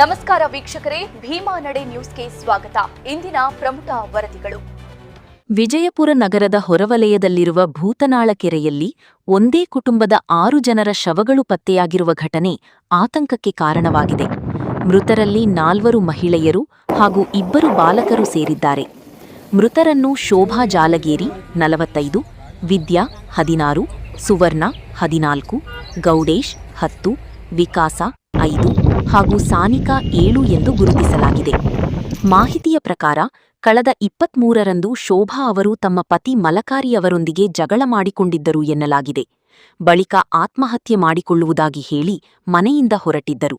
ನಮಸ್ಕಾರ ವೀಕ್ಷಕರೇ, ಭೀಮಾ ನಡೆ ನ್ಯೂಸ್ಗೆ ಸ್ವಾಗತ. ಇಂದಿನ ಪ್ರಮುಖ ವರದಿಗಳು. ವಿಜಯಪುರ ನಗರದ ಹೊರವಲಯದಲ್ಲಿರುವ ಭೂತನಾಳ ಕೆರೆಯಲ್ಲಿ ಒಂದೇ ಕುಟುಂಬದ 6 ಜನರ ಶವಗಳು ಪತ್ತೆಯಾಗಿರುವ ಘಟನೆ ಆತಂಕಕ್ಕೆ ಕಾರಣವಾಗಿದೆ. ಮೃತರಲ್ಲಿ 4 ಮಹಿಳೆಯರು ಹಾಗೂ 2 ಬಾಲಕರು ಸೇರಿದ್ದಾರೆ. ಮೃತರನ್ನು ಶೋಭಾ ಜಾಲಗೇರಿ 45, ವಿದ್ಯಾ 16, ಸುವರ್ಣ 14, ಗೌಡೇಶ್ 10, ವಿಕಾಸ 5 ಹಾಗೂ ಸಾನಿಕಾ 7 ಎಂದು ಗುರುತಿಸಲಾಗಿದೆ. ಮಾಹಿತಿಯ ಪ್ರಕಾರ ಕಳೆದ 23ರಂದು ಶೋಭಾ ಅವರು ತಮ್ಮ ಪತಿ ಮಲಕಾರಿ ಅವರೊಂದಿಗೆ ಜಗಳ ಮಾಡಿಕೊಂಡಿದ್ದರು ಎನ್ನಲಾಗಿದೆ. ಬಳಿಕ ಆತ್ಮಹತ್ಯೆ ಮಾಡಿಕೊಳ್ಳುವುದಾಗಿ ಹೇಳಿ ಮನೆಯಿಂದ ಹೊರಟಿದ್ದರು.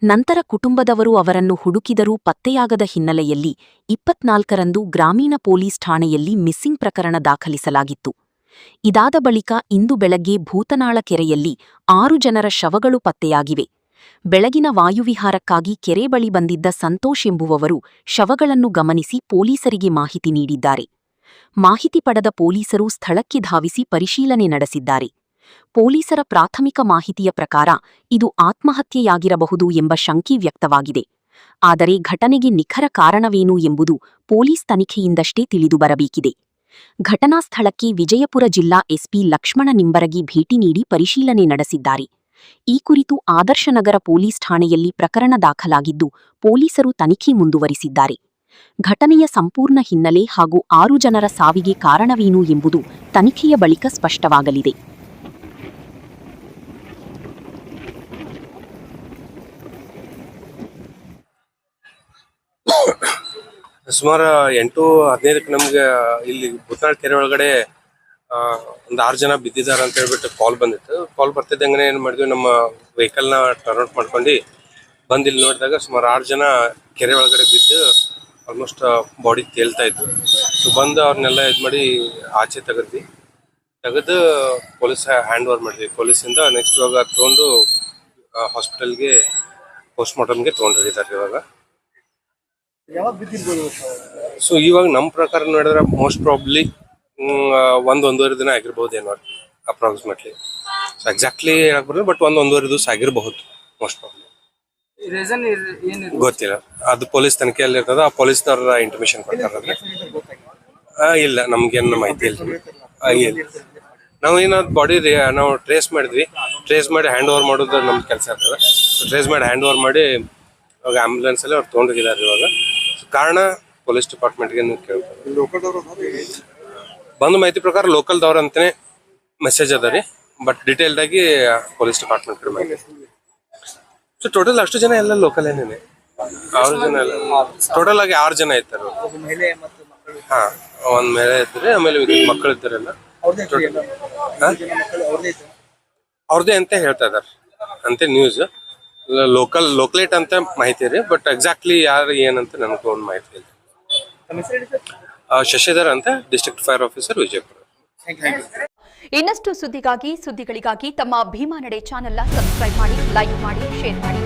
ನಂತರ ಕುಟುಂಬದವರು ಅವರನ್ನು ಹುಡುಕಿದರೂ ಪತ್ತೆಯಾಗದ ಹಿನ್ನೆಲೆಯಲ್ಲಿ 24ರಂದು ಗ್ರಾಮೀಣ ಪೊಲೀಸ್ ಠಾಣೆಯಲ್ಲಿ ಮಿಸ್ಸಿಂಗ್ ಪ್ರಕರಣ ದಾಖಲಿಸಲಾಗಿತ್ತು. ಇದಾದ ಬಳಿಕ ಇಂದು ಬೆಳಗ್ಗೆ ಭೂತನಾಳ ಕೆರೆಯಲ್ಲಿ 6 ಜನರ ಶವಗಳು ಪತ್ತೆಯಾಗಿವೆ. ಬೆಳಗಿನ ವಾಯುವಿಹಾರಕ್ಕಾಗಿ ಕೆರೆ ಬಳಿ ಬಂದಿದ್ದ ಸಂತೋಷ್ ಎಂಬುವವರು ಶವಗಳನ್ನು ಗಮನಿಸಿ ಪೊಲೀಸರಿಗೆ ಮಾಹಿತಿ ನೀಡಿದ್ದಾರೆ. ಮಾಹಿತಿ ಪಡೆದ ಪೊಲೀಸರು ಸ್ಥಳಕ್ಕೆ ಧಾವಿಸಿ ಪರಿಶೀಲನೆ ನಡೆಸಿದ್ದಾರೆ. ಪೊಲೀಸರ ಪ್ರಾಥಮಿಕ ಮಾಹಿತಿಯ ಪ್ರಕಾರ ಇದು ಆತ್ಮಹತ್ಯೆಯಾಗಿರಬಹುದು ಎಂಬ ಶಂಕೆ ವ್ಯಕ್ತವಾಗಿದೆ. ಆದರೆ ಘಟನೆಗೆ ನಿಖರ ಕಾರಣವೇನು ಎಂಬುದು ಪೊಲೀಸ್ ತನಿಖೆಯಿಂದಷ್ಟೇ ತಿಳಿದುಬರಬೇಕಿದೆ. ಘಟನಾ ಸ್ಥಳಕ್ಕೆ ವಿಜಯಪುರ ಜಿಲ್ಲಾ ಎಸ್ಪಿ ಲಕ್ಷ್ಮಣ ನಿಂಬರಗಿ ಭೇಟಿ ನೀಡಿ ಪರಿಶೀಲನೆ ನಡೆಸಿದ್ದಾರೆ. ಈ ಕುರಿತು ಆದರ್ಶನಗರ ಪೊಲೀಸ್ ಠಾಣೆಯಲ್ಲಿ ಪ್ರಕರಣ ದಾಖಲಾಗಿದ್ದು ಪೊಲೀಸರು ತನಿಖೆ ಮುಂದುವರಿಸಿದ್ದಾರೆ. ಘಟನೆಯ ಸಂಪೂರ್ಣ ಹಿನ್ನೆಲೆ ಹಾಗೂ 6 ಜನರ ಸಾವಿಗೆ ಕಾರಣವೇನು ಎಂಬುದು ತನಿಖೆಯ ಬಳಿಕ ಸ್ಪಷ್ಟವಾಗಲಿದೆ. ಸುಮಾರು 8:15ಕ್ಕೆ ನಮ್ಗೆ ಇಲ್ಲಿ ಭೂತನಾಳ ಕೆರೆ ಒಳಗಡೆ ಒಂದು 6 ಜನ ಬಿದ್ದಿದ್ದಾರೆ ಅಂತ ಹೇಳ್ಬಿಟ್ಟು ಕಾಲ್ ಬಂದಿತ್ತು. ಕಾಲ್ ಬರ್ತಿದ್ದಂಗೆ ಏನು ಮಾಡಿದ್ವಿ, ನಮ್ಮ ವೆಹಿಕಲ್ನ ಟರ್ನ್ ಔಟ್ ಮಾಡ್ಕೊಂಡು ಬಂದು ಇಲ್ಲಿ ನೋಡಿದಾಗ ಸುಮಾರು 6 ಜನ ಕೆರೆ ಒಳಗಡೆ ಬಿದ್ದು ಆಲ್ಮೋಸ್ಟ್ ಬಾಡಿ ತೇಲ್ತಾ ಇದ್ವು. ಸೊ ಬಂದು ಅವ್ರನ್ನೆಲ್ಲ ಇದು ಮಾಡಿ ಆಚೆ ತೆಗೆದು ಪೊಲೀಸ್ ಹ್ಯಾಂಡ್ ಓವರ್ ಮಾಡಿದ್ವಿ. ಪೊಲೀಸಿಂದ ನೆಕ್ಸ್ಟ್ ಇವಾಗ ತೊಗೊಂಡು ಹಾಸ್ಪಿಟಲ್ಗೆ ಪೋಸ್ಟ್ ಮಾರ್ಟಮ್ಗೆ ತೊಗೊಂಡು ಹೋಗಿದ್ದಾರೆ. ಸೊ ಇವಾಗ ನಮ್ಮ ಪ್ರಕಾರ ನೋಡಿದ್ರೆ ಮೋಸ್ಟ್ ಪ್ರಾಬ್ಲಿ 1-1.5 ದಿನ ಆಗಿರ್ಬಹುದೇನೋ ಅಪ್ರಾಕ್ಸಿಮೇಟ್ಲಿ. ಸೊ ಎಕ್ಸಾಕ್ಟ್ಲಿ ಹೇಳಕ್ ಬರೋದು, ಬಟ್ 1-1.5 ದಿವಸ ಆಗಿರಬಹುದು ಮೋಸ್ಟ್ ಪ್ರಾಬ್ಲಿ. ಗೊತ್ತಿಲ್ಲ, ಅದು ಪೊಲೀಸ್ ತನಿಖೆಯಲ್ಲಿ ಇರ್ತದ. ಆ ಪೊಲೀಸ್ನವ್ರ ಇಂಟಿಮೇಷನ್ ಕೊಡ್ತಾರೆ. ಇಲ್ಲ, ನಮ್ಗೇನು ಮಾಹಿತಿ ಇಲ್ಲ. ನಾವೇನೋ ಬಾಡಿ ನಾವು ಟ್ರೇಸ್ ಮಾಡಿದ್ವಿ. ಟ್ರೇಸ್ ಮಾಡಿ ಹ್ಯಾಂಡ್ ಓವರ್ ಮಾಡೋದು ನಮ್ಮ ಕೆಲಸ ಇರ್ತದೆ. ಸೊ ಟ್ರೇಸ್ ಮಾಡಿ ಹ್ಯಾಂಡ್ ಓವರ್ ಮಾಡಿ ಇವಾಗ ಆಂಬ್ಯುಲೆನ್ಸಲ್ಲಿ ಅವ್ರು ತೊಗೊಂಡೋಗಿದ್ದಾರೆ. ಇವಾಗ ಕಾರಣ ಪೊಲೀಸ್ ಡಿಪಾರ್ಟ್ಮೆಂಟ್ಗೆ ಕೇಳ್ತಾರೆ. ಬಂದ ಮಾಹಿತಿ ಪ್ರಕಾರ ಲೋಕಲ್ದವ್ರ ಅಂತಾನೆ ಮೆಸೇಜ್ ಅದ ರೀ, ಬಟ್ ಡೀಟೇಲ್ಡ್ ಆಗಿ ಪೊಲೀಸ್ ಡಿಪಾರ್ಟ್ಮೆಂಟ್ ಮಾಹಿತಿ. ಸೊ ಟೋಟಲ್ ಅಷ್ಟು ಜನ ಎಲ್ಲ ಲೋಕಲ್ ಏನೇನೆ 6 ಜನ ಎಲ್ಲ ಟೋಟಲ್ ಆಗಿ 6 ಜನ ಇರ್ತಾರೆ. ಹಾ, ಒಂದ್ ಮೇಲೆ ಇದ್ರೆ ಆಮೇಲೆ ಮಕ್ಕಳು ಇದ್ದಾರೆಲ್ಲ ಅವ್ರದೇ ಅಂತ ಹೇಳ್ತಾ ಇದಾರೆ ಅಂತೆ ನ್ಯೂಸ್. ಲೋಕಲೇಟ್ ಅಂತ ಮಾಹಿತಿ ರೀ, ಬಟ್ ಎಕ್ಸಾಕ್ಟ್ಲಿ ಯಾರು ಏನಂತ ನನಗೂ ಒಂದು ಮಾಹಿತಿ ಇಲ್ಲ. ಶಶಿಧರ್ ಅಂತ, ಡಿಸ್ಟ್ರಿಕ್ಟ್ ಫೈರ್ ಆಫೀಸರ್, ವಿಜಯಪುರ. ಇನ್ನಷ್ಟು ಸುದ್ದಿಗಳಿಗಾಗಿ ತಮ್ಮ ಭೀಮಾ ನಡೆ ಚಾನೆಲ್ನ ಸಬ್ಸ್ಕ್ರೈಬ್ ಮಾಡಿ, ಲೈಕ್ ಮಾಡಿ, ಶೇರ್ ಮಾಡಿ.